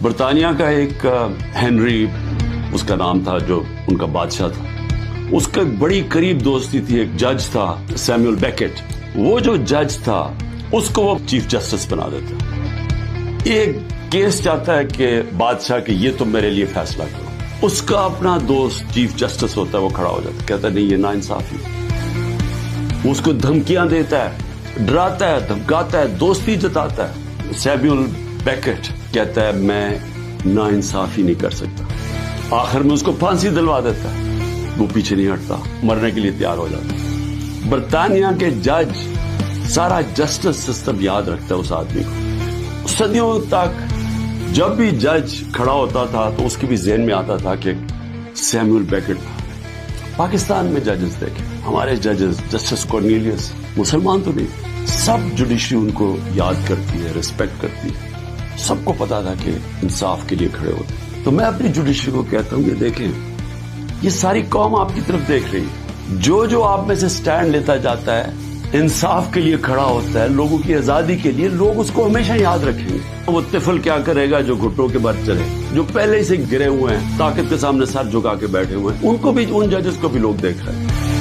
برطانیہ کا ایک ہنری اس کا نام تھا جو ان کا بادشاہ تھا، اس کا بڑی قریب دوستی تھی، ایک جج تھا سیموئل بیکٹ، وہ جو جج تھا اس کو وہ چیف جسٹس بنا دیتا۔ ایک کیس چاہتا ہے کہ بادشاہ کہ یہ تم میرے لیے فیصلہ کرو، اس کا اپنا دوست چیف جسٹس ہوتا ہے، وہ کھڑا ہو جاتا ہے، کہتا ہے نہیں یہ ناانصافی، اس کو دھمکیاں دیتا ہے، ڈراتا ہے، دھمکاتا ہے، دوستی جتاتا ہے۔ سیموئل بیکٹ کہتا ہے میں ناانصافی نہیں کر سکتا، آخر میں اس کو پھانسی دلوا دیتا ہے، وہ پیچھے نہیں ہٹتا، مرنے کے لیے تیار ہو جاتا ہے۔ برطانیہ کے جج سارا جسٹس سسٹم یاد رکھتا ہے اس آدمی کو، صدیوں تک جب بھی جج کھڑا ہوتا تھا تو اس کے بھی ذہن میں آتا تھا کہ سیموئل بیکٹ تھا۔ پاکستان میں ججز دیکھیں، ہمارے ججز جسٹس کورنیلیس مسلمان تو نہیں، سب جوڈیشری ان کو یاد کرتی ہے، ریسپیکٹ کرتی ہے، سب کو پتا تھا کہ انصاف کے لیے کھڑے ہوتے۔ تو میں اپنی جوڈیشری کو کہتا ہوں کہ دیکھیں یہ ساری قوم آپ کی طرف دیکھ رہی ہے، جو آپ میں سے سٹینڈ لیتا جاتا ہے، انصاف کے لیے کھڑا ہوتا ہے، لوگوں کی آزادی کے لیے، لوگ اس کو ہمیشہ یاد رکھیں گے۔ وہ طفل کیا کرے گا جو گھٹنوں کے بل چلے، جو پہلے ہی سے گرے ہوئے ہیں، طاقت کے سامنے سر جھکا کے بیٹھے ہوئے ہیں، ان کو بھی، ان ججز کو بھی لوگ دیکھ رہے ہیں۔